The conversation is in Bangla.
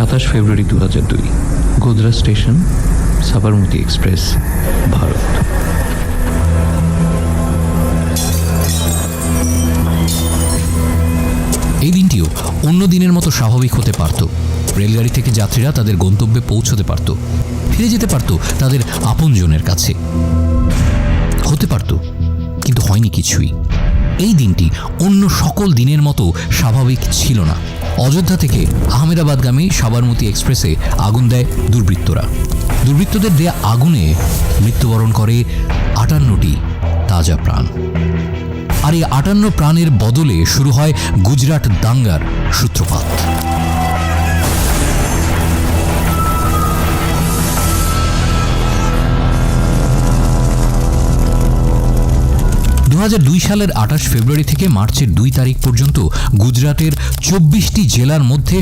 27 ফেব্রুয়ারি 2002, গোধরা স্টেশন, সাবরমতী এক্সপ্রেস, ভারত। এই দিনটিও অন্য দিনের মতো স্বাভাবিক হতে পারত। রেলগাড়ি থেকে যাত্রীরা তাদের গন্তব্যে পৌঁছতে পারত, ফিরে যেতে পারত তাদের আপনজনের কাছে। হতে পারত, কিন্তু হয়নি কিছুই। এই দিনটি অন্য সকল দিনের মতো স্বাভাবিক ছিল না। অযোধ্যা থেকে আহমেদাবাদগামী সাবরমতী এক্সপ্রেসে আগুন দেয় দুর্বৃত্তরা। দুর্বৃত্তদের দেয়া আগুনে মৃত্যুবরণ করে 58টি তাজা প্রাণ। আর এই 58 প্রাণের বদলে শুরু হয় গুজরাট দাঙ্গার সূত্রপাত। 2002 সালের 28 ফেব্রুয়ারি থেকে মার্চের 2 তারিখ পর্যন্ত গুজরাটের 24টি জেলার মধ্যে